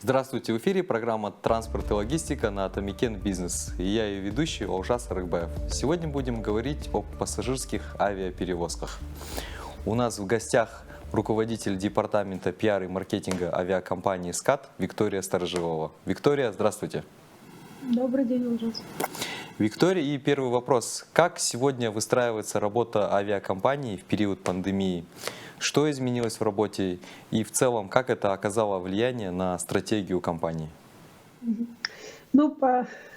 Здравствуйте, в эфире программа «Транспорт и логистика» на Атамекен Бизнес. И я ее ведущий Олжас Арыкбаев. Сегодня будем говорить о пассажирских авиаперевозках. У нас в гостях руководитель департамента пиар и маркетинга авиакомпании «СКАТ» Виктория Старожилова. Виктория, здравствуйте. Добрый день, Олжас. Виктория, и первый вопрос. Как сегодня выстраивается работа авиакомпании в период пандемии? Что изменилось в работе и в целом, как это оказало влияние на стратегию компании?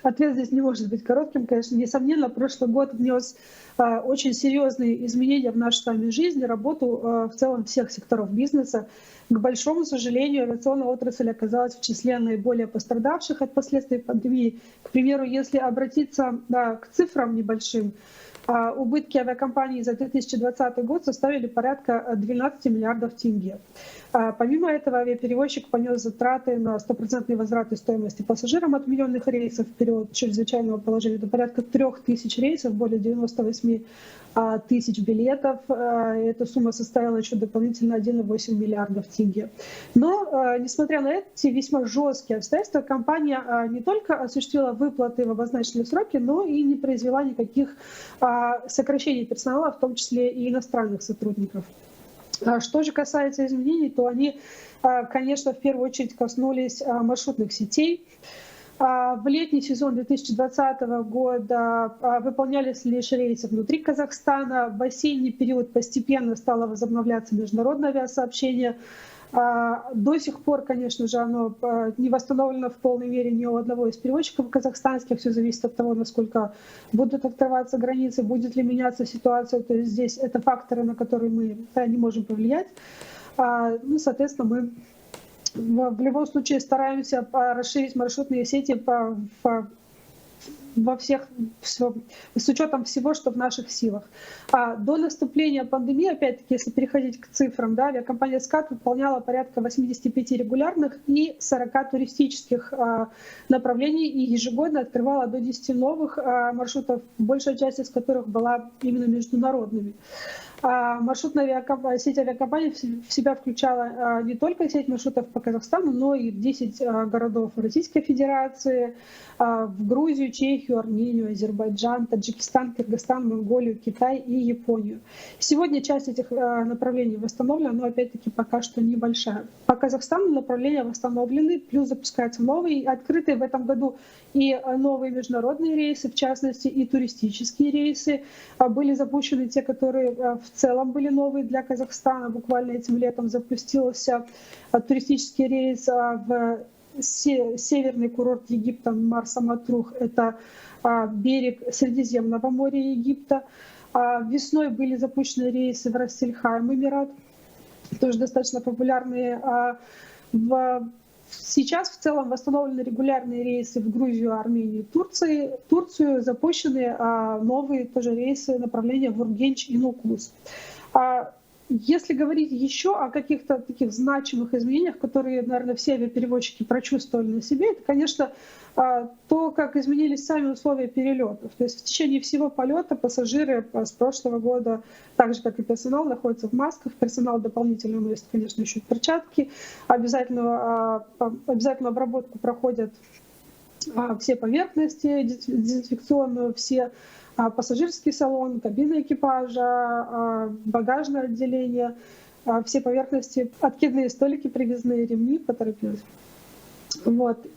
Ответ здесь не может быть коротким, конечно. Несомненно, прошлый год внес очень серьезные изменения в нашу с вами жизнь и работу в целом всех секторов бизнеса. К большому сожалению, авиационная отрасль оказалась в числе наиболее пострадавших от последствий пандемии. К примеру, если обратиться к цифрам небольшим, убытки авиакомпаний за 2020 год составили порядка 12 миллиардов тенге. Помимо этого, авиаперевозчик понес затраты на 100% возврат стоимости пассажирам отмененных рейсов в период чрезвычайного положения. Это порядка 3000 рейсов, более 98 тысяч билетов. Эта сумма составила еще дополнительно 1,8 миллиардов тенге. Но, несмотря на эти весьма жесткие обстоятельства, компания не только осуществила выплаты в обозначенные сроки, но и не произвела никаких сокращений персонала, в том числе и иностранных сотрудников. Что же касается изменений, то они, конечно, в первую очередь коснулись маршрутных сетей. В летний сезон 2020 года выполнялись лишь рейсы внутри Казахстана. В осенний период постепенно стало возобновляться международное авиасообщение. До сих пор, конечно же, оно не восстановлено в полной мере ни у одного из перевозчиков казахстанских. Все зависит от того, насколько будут открываться границы, будет ли меняться ситуация. То есть здесь это факторы, на которые мы не можем повлиять. Соответственно, мы в любом случае стараемся расширить маршрутные сети с учетом всего, что в наших силах. До наступления пандемии, опять-таки, если переходить к цифрам, авиакомпания «СКАТ» выполняла порядка 85 регулярных и 40 туристических направлений и ежегодно открывала до 10 новых маршрутов, большая часть из которых была именно международными. Маршрутная сеть авиакомпаний в себя включала не только сеть маршрутов по Казахстану, но и 10 городов Российской Федерации, в Грузию, Чехию, Армению, Азербайджан, Таджикистан, Кыргызстан, Монголию, Китай и Японию. Сегодня часть этих направлений восстановлена, но опять-таки пока что небольшая. По Казахстану направления восстановлены, плюс запускаются новые, открытые в этом году и новые международные рейсы, в частности и туристические рейсы. Были запущены те, которые в целом были новые для Казахстана. Буквально этим летом запустился туристический рейс в северный курорт Египта Марса-Матрух. Это берег Средиземного моря Египта. Весной были запущены рейсы в Рассельхайм, Эмират, тоже достаточно популярные. Сейчас в целом восстановлены регулярные рейсы в Грузию, Армению, Турцию, запущены новые тоже рейсы направления в Ургенч и Нукус. Если говорить еще о каких-то таких значимых изменениях, которые, наверное, все авиаперевозчики прочувствовали на себе, это, конечно, то, как изменились сами условия перелетов. То есть в течение всего полета пассажиры с прошлого года, так же как и персонал, находятся в масках. Персонал дополнительно носит, конечно, еще перчатки. Обязательную обработку проходят все поверхности, дезинфекционную, все пассажирский салон, кабина экипажа, багажное отделение, все поверхности, откидные столики, привязные ремни, поторопилась.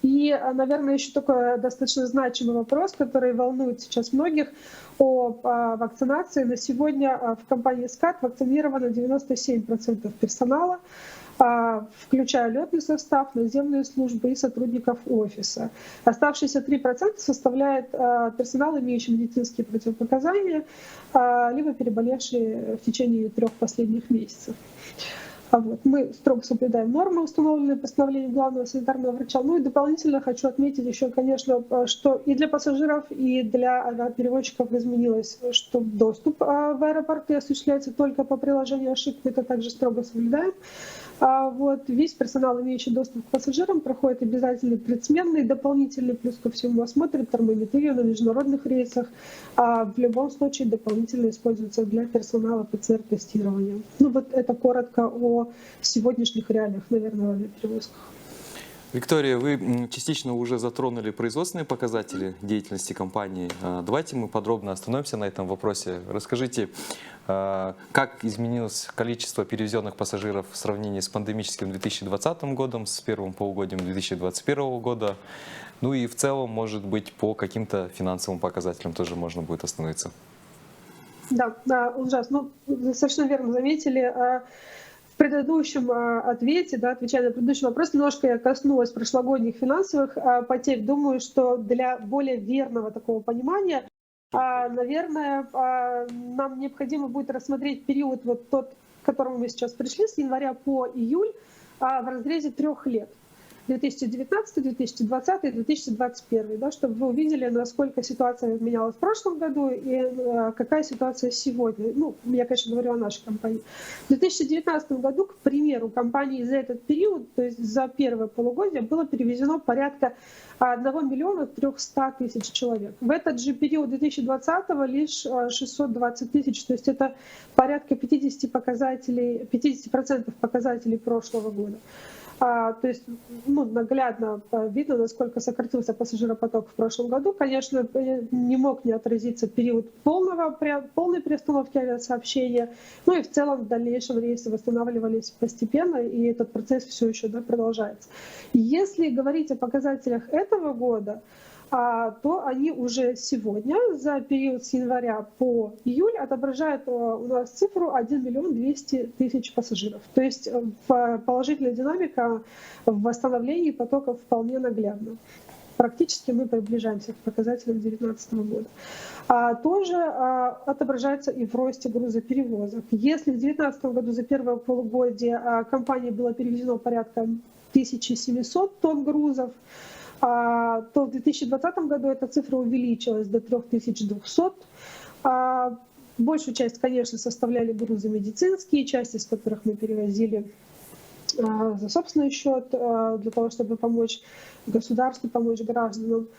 И, наверное, еще такой достаточно значимый вопрос, который волнует сейчас многих, о вакцинации. На сегодня в компании «СКАТ» вакцинировано 97% персонала, включая летный состав, наземные службы и сотрудников офиса. Оставшиеся 3% составляет персонал, имеющий медицинские противопоказания, либо переболевшие в течение 3 последних месяцев. Мы строго соблюдаем нормы, установленные постановлением главного санитарного врача. И дополнительно хочу отметить еще, конечно, что и для пассажиров, и для авиаперевозчиков изменилось, что доступ в аэропорты осуществляется только по приложению ошибки. Это также строго соблюдаем. Весь персонал, имеющий доступ к пассажирам, проходит обязательный предсменный, дополнительный, плюс ко всему осмотр, термометрию на международных рейсах. В любом случае дополнительно используется для персонала ПЦР-тестирования. Это коротко о сегодняшних реалиях, наверное, в авиаперевозках. Виктория, вы частично уже затронули производственные показатели деятельности компании. Давайте мы подробно остановимся на этом вопросе. Расскажите, как изменилось количество перевезенных пассажиров в сравнении с пандемическим 2020 годом, с первым полугодием 2021 года. Ну и в целом, может быть, по каким-то финансовым показателям тоже можно будет остановиться. Да, да, ужасно. Ну, совершенно верно заметили. В предыдущем ответе, да, отвечая на предыдущий вопрос, немножко я коснулась прошлогодних финансовых потерь. Думаю, что для более верного такого понимания, наверное, нам необходимо будет рассмотреть период, вот тот, к которому мы сейчас пришли, с января по июль, в разрезе 3 лет. 2019, 2020 и 2021, да, чтобы вы увидели, насколько ситуация менялась в прошлом году и какая ситуация сегодня. Ну, я, конечно, говорю о нашей компании. В 2019 году, к примеру, компании за этот период, то есть за первое полугодие, было перевезено порядка 1 миллиона 300 тысяч человек. В этот же период 2020 лишь 620 тысяч, то есть это порядка 50% показателей прошлого года. То есть наглядно видно, насколько сократился пассажиропоток в прошлом году. Конечно, не мог не отразиться период полной приостановки авиасообщения. Ну и в целом в дальнейшем рейсы восстанавливались постепенно, и этот процесс все еще продолжается. Если говорить о показателях этого года, то они уже сегодня, за период с января по июль, отображают у нас цифру 1 миллион 200 тысяч пассажиров. То есть положительная динамика в восстановлении потоков вполне наглядна. Практически мы приближаемся к показателям 2019 года. Тоже отображается и в росте грузоперевозок. Если в 2019 году за первое полугодие компании было перевезено порядка 1700 тонн грузов, то в 2020 году эта цифра увеличилась до 3200. Большую часть, конечно, составляли грузы медицинские, часть из которых мы перевозили за собственный счет, для того, чтобы помочь государству, помочь гражданам.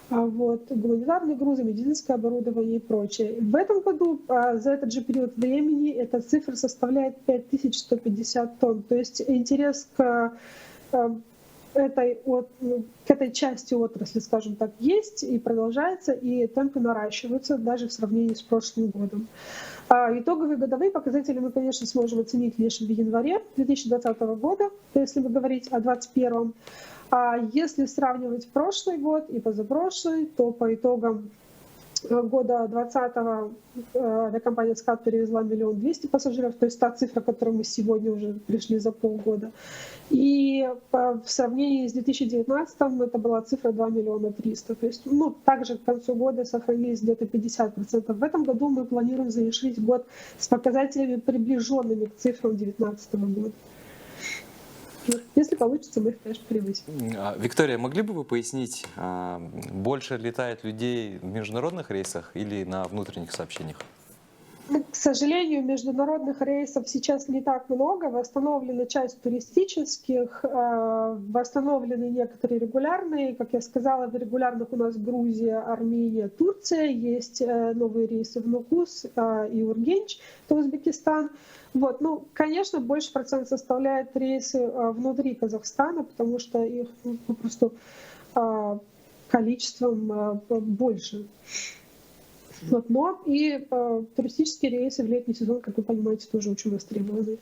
Гуманитарные грузы, медицинское оборудование и прочее. В этом году за этот же период времени эта цифра составляет 5150 тонн. То есть интерес к этой части отрасли, скажем так, есть и продолжается, и темпы наращиваются даже в сравнении с прошлым годом. Итоговые годовые показатели мы, конечно, сможем оценить лишь в январе 2020 года, если мы говорить о 2021. Если сравнивать прошлый год и позапрошлый, то по итогам года 2020 авиакомпания «СКАТ» перевезла 1 200 000 пассажиров, то есть та цифра, к которой мы сегодня уже пришли за полгода. И в сравнении с 2019 это была цифра 2 300 000. То есть также к концу года сохранились где-то 50%. В этом году мы планируем завершить год с показателями, приближенными к цифрам 2019 года. Если получится, мы их, конечно, превысим. Виктория, могли бы вы пояснить, больше летает людей в международных рейсах или на внутренних сообщениях? К сожалению, международных рейсов сейчас не так много. Восстановлена часть туристических, восстановлены некоторые регулярные. Как я сказала, в регулярных у нас Грузия, Армения, Турция. Есть новые рейсы в Нукус и Ургенч, это Узбекистан. Конечно, больше процент составляет рейсы внутри Казахстана, потому что их попросту количеством больше. Но и туристические рейсы в летний сезон, как вы понимаете, тоже очень востребованы.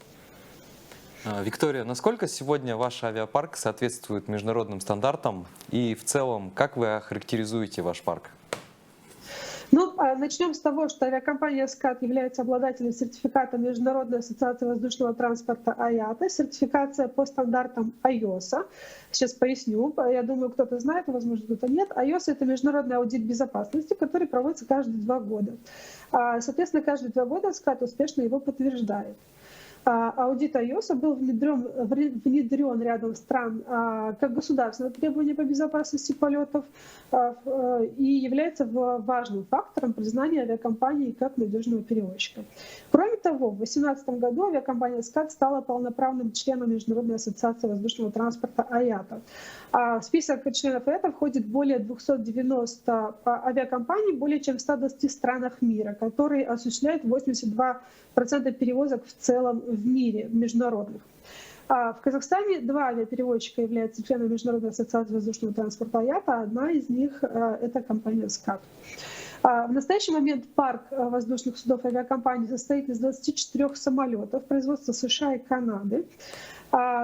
Виктория, насколько сегодня ваш авиапарк соответствует международным стандартам? И в целом, как вы охарактеризуете ваш парк? Начнем с того, что авиакомпания «СКАТ» является обладателем сертификата Международной ассоциации воздушного транспорта IATA, сертификация по стандартам IOSA. Сейчас поясню, я думаю, кто-то знает, возможно, кто-то нет. IOSA — это международный аудит безопасности, который проводится каждые 2 года. Соответственно, каждые 2 года «СКАТ» успешно его подтверждает. Аудит IOSA был внедрен рядом стран как государственное требование по безопасности полетов и является важным фактором признания авиакомпании как надежного перевозчика. Кроме того, в 2018 году авиакомпания «СКАТ» стала полноправным членом Международной ассоциации воздушного транспорта IATA. В список членов IATA входит более 290 авиакомпаний, более чем в 120 странах мира, которые осуществляют 82% перевозок в целом в мире международных. В Казахстане 2 авиаперевозчика являются членами Международной ассоциации воздушного транспорта IATA. Одна из них — это компания «СКАТ». В настоящий момент парк воздушных судов авиакомпании состоит из 24 самолетов производства США и Канады.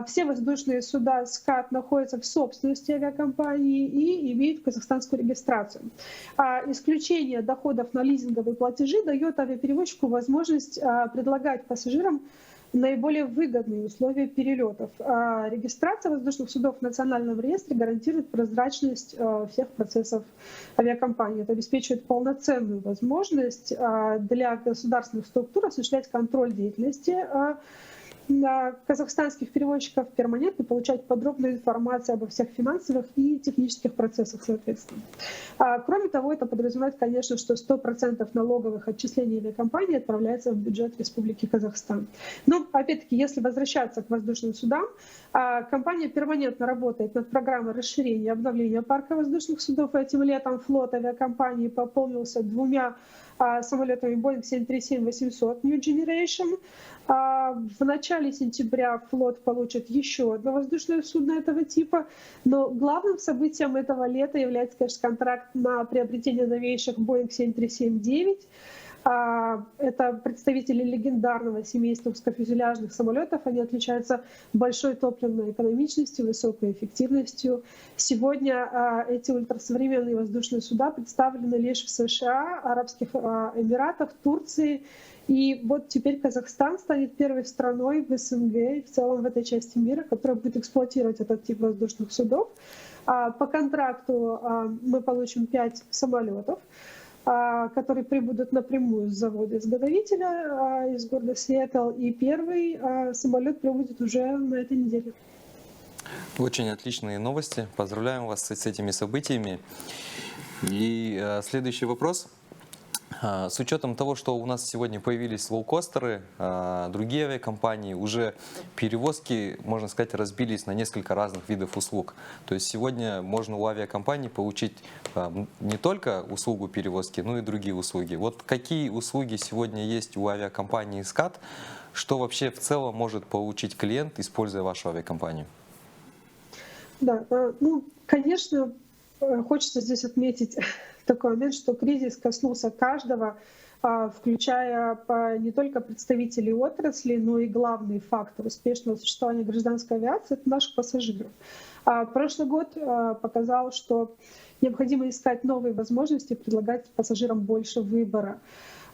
Все воздушные суда «СКАТ» находятся в собственности авиакомпании и имеют казахстанскую регистрацию. Исключение доходов на лизинговые платежи дает авиаперевозчику возможность предлагать пассажирам наиболее выгодные условия перелетов. Регистрация воздушных судов в национальном реестре гарантирует прозрачность всех процессов авиакомпании. Это обеспечивает полноценную возможность для государственных структур осуществлять контроль деятельности казахстанских перевозчиков, перманентно получать подробную информацию обо всех финансовых и технических процессах, соответственно. Кроме того, это подразумевает, конечно, что 100% налоговых отчислений авиакомпании отправляется в бюджет Республики Казахстан. Но, опять-таки, если возвращаться к воздушным судам, компания перманентно работает над программой расширения и обновления парка воздушных судов. Этим летом флот авиакомпании пополнился 2 самолетами Boeing 737-800 New Generation. В начале сентября флот получит еще одно воздушное судно этого типа. Но главным событием этого лета является, конечно, контракт на приобретение новейших Boeing 737-9. Это представители легендарного семейства узкофюзеляжных самолетов. Они отличаются большой топливной экономичностью, высокой эффективностью. Сегодня эти ультрасовременные воздушные суда представлены лишь в США, Арабских Эмиратах, Турции. И вот теперь Казахстан станет первой страной в СНГ и в целом в этой части мира, которая будет эксплуатировать этот тип воздушных судов. По контракту мы получим 5 самолетов, которые прибудут напрямую с завода-изготовителя из города Сиэтл. И первый самолет прибудет уже на этой неделе. Очень отличные новости. Поздравляем вас с этими событиями. И следующий вопрос. С учетом того, что у нас сегодня появились лоукостеры, другие авиакомпании, уже перевозки, можно сказать, разбились на несколько разных видов услуг. То есть сегодня можно у авиакомпаний получить не только услугу перевозки, но и другие услуги. Вот какие услуги сегодня есть у авиакомпании «СКАТ», что вообще в целом может получить клиент, используя вашу авиакомпанию? Да, конечно, хочется здесь отметить такой момент, что кризис коснулся каждого, включая не только представителей отрасли, но и главный фактор успешного существования гражданской авиации — это наших пассажиров. Прошлый год показал, что необходимо искать новые возможности, предлагать пассажирам больше выбора.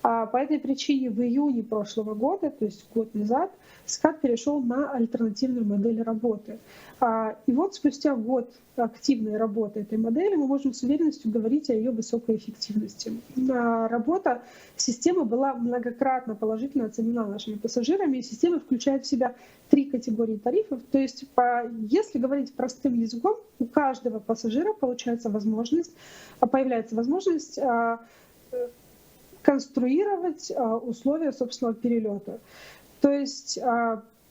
По этой причине в июне прошлого года, то есть год назад, СКАТ перешел на альтернативную модель работы. И вот спустя год активной работы этой модели мы можем с уверенностью говорить о ее высокой эффективности. Работа системы была многократно положительно оценена нашими пассажирами, и система включает в себя 3 категории тарифов. То есть, если говорить простым языком, у каждого пассажира появляется возможность конструировать условия собственного перелета. То есть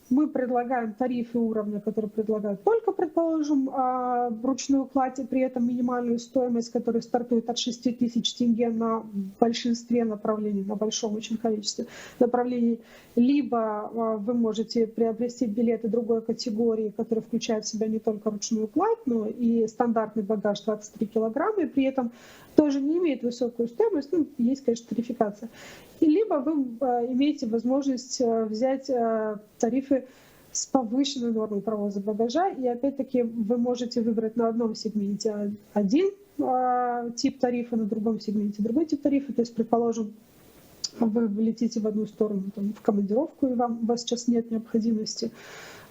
мы предлагаем тарифы уровня, которые предлагают только, предположим, ручную кладь, и при этом минимальную стоимость, которая стартует от 6 тысяч тенге на большинстве направлений, на большом очень количестве направлений. Либо вы можете приобрести билеты другой категории, которые включают в себя не только ручную кладь, но и стандартный багаж 23 килограмма, и при этом тоже не имеет высокую стоимость, есть, конечно, тарификация. И либо вы имеете возможность взять тарифы с повышенной нормой провоза багажа, и опять-таки вы можете выбрать на одном сегменте один тип тарифа, на другом сегменте другой тип тарифа. То есть, предположим, вы летите в одну сторону в командировку, и у вас сейчас нет необходимости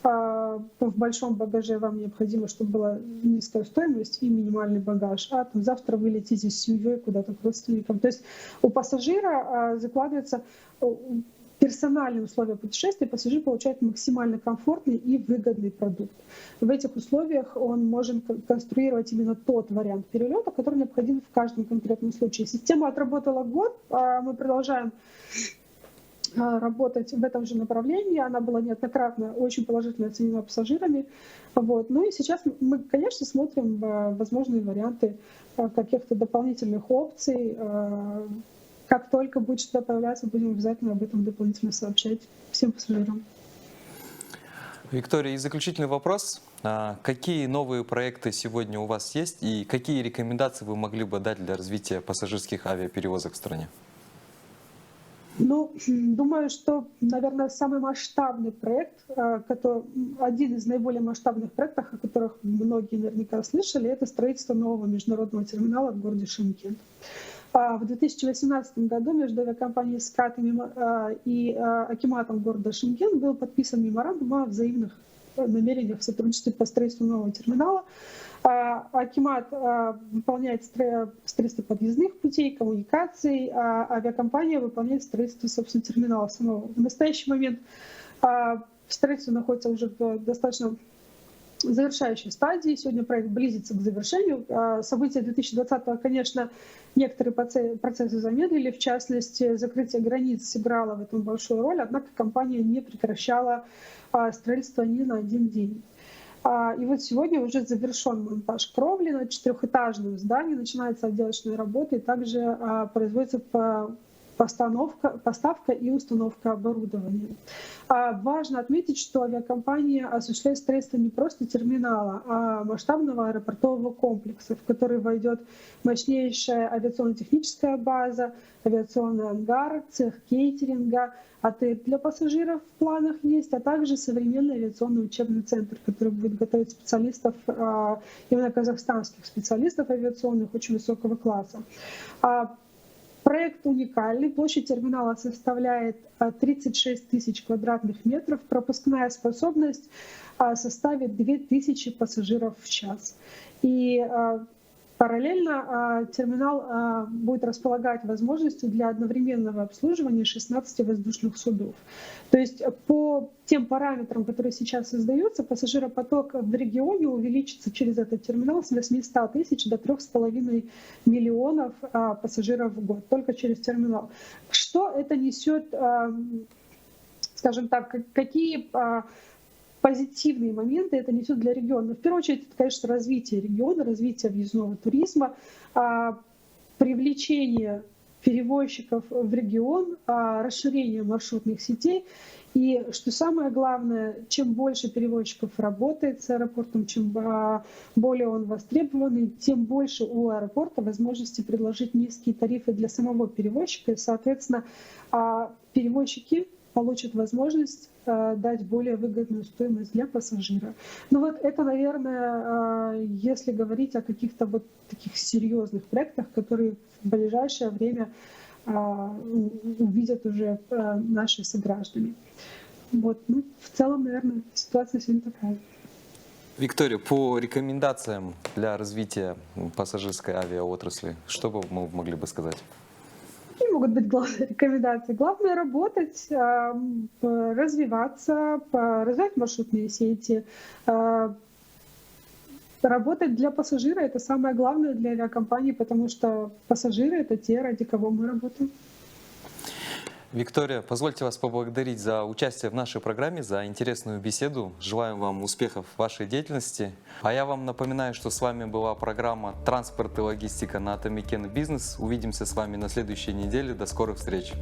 в большом багаже, вам необходимо, чтобы была низкая стоимость и минимальный багаж, а завтра вы летите с семьей куда-то к родственникам. То есть у пассажира закладывается персональные условия путешествия, пассажир получает максимально комфортный и выгодный продукт. В этих условиях он может конструировать именно тот вариант перелета, который необходим в каждом конкретном случае. Система отработала год, мы продолжаем работать в этом же направлении. Она была неоднократно очень положительно оценена пассажирами. Ну и сейчас мы, конечно, смотрим возможные варианты каких-то дополнительных опций. Как только будет что-то появляться, будем обязательно об этом дополнительно сообщать всем пассажирам. Виктория, и заключительный вопрос. Какие новые проекты сегодня у вас есть и какие рекомендации вы могли бы дать для развития пассажирских авиаперевозок в стране? Ну, думаю, что, наверное, самый масштабный проект, один из наиболее масштабных проектов, о которых многие наверняка слышали, это строительство нового международного терминала в городе Шымкент. В 2018 году между авиакомпанией «Скат» и акиматом города Шымкент был подписан меморандум о взаимных намерениях в сотрудничестве по строительству нового терминала. Акимат выполняет строительство подъездных путей, коммуникаций, а авиакомпания выполняет строительство, собственно, терминала самого. В настоящий момент строительство находится уже в достаточно завершающей стадии. Сегодня проект близится к завершению. События 2020-го, конечно, некоторые процессы замедлили. В частности, закрытие границ сыграло в этом большую роль, однако компания не прекращала строительство ни на один день. И вот сегодня уже завершен монтаж кровли на 4-этажном здании, начинается отделочная работа, и также производится поставка и установка оборудования. Важно отметить, что авиакомпания осуществляет строительство не просто терминала, а масштабного аэропортового комплекса, в который войдет мощнейшая авиационно-техническая база, авиационный ангар, цех кейтеринга, отель для пассажиров в планах есть, а также современный авиационный учебный центр, который будет готовить специалистов, именно казахстанских специалистов авиационных очень высокого класса. Проект уникальный. Площадь терминала составляет 36 тысяч квадратных метров. Пропускная способность составит 2000 пассажиров в час. И параллельно терминал будет располагать возможностью для одновременного обслуживания 16 воздушных судов. То есть по тем параметрам, которые сейчас создаются, пассажиропоток в регионе увеличится через этот терминал с 800 тысяч до 3,5 миллионов пассажиров в год, только через терминал. Что это несет, скажем так, какие позитивные моменты это несет для региона? В первую очередь, это, конечно, развитие региона, развитие въездного туризма, привлечение перевозчиков в регион, расширение маршрутных сетей. И что самое главное, чем больше перевозчиков работает с аэропортом, чем более он востребованный, тем больше у аэропорта возможности предложить низкие тарифы для самого перевозчика. И, соответственно, перевозчики получат возможность дать более выгодную стоимость для пассажира. Ну вот это, наверное, если говорить о каких-то вот таких серьезных проектах, которые в ближайшее время увидят уже наши сограждане. Вот. Ну, в целом, наверное, ситуация сегодня такая. Виктория, по рекомендациям для развития пассажирской авиаотрасли, что бы мы могли бы сказать? Какие могут быть главные рекомендации? Главное работать, развиваться, развивать маршрутные сети. Работать для пассажира — это самое главное для авиакомпании, потому что пассажиры — это те, ради кого мы работаем. Виктория, позвольте вас поблагодарить за участие в нашей программе, за интересную беседу. Желаем вам успехов в вашей деятельности. А я вам напоминаю, что с вами была программа «Транспорт и логистика» на Атамикен Бизнес. Увидимся с вами на следующей неделе. До скорых встреч!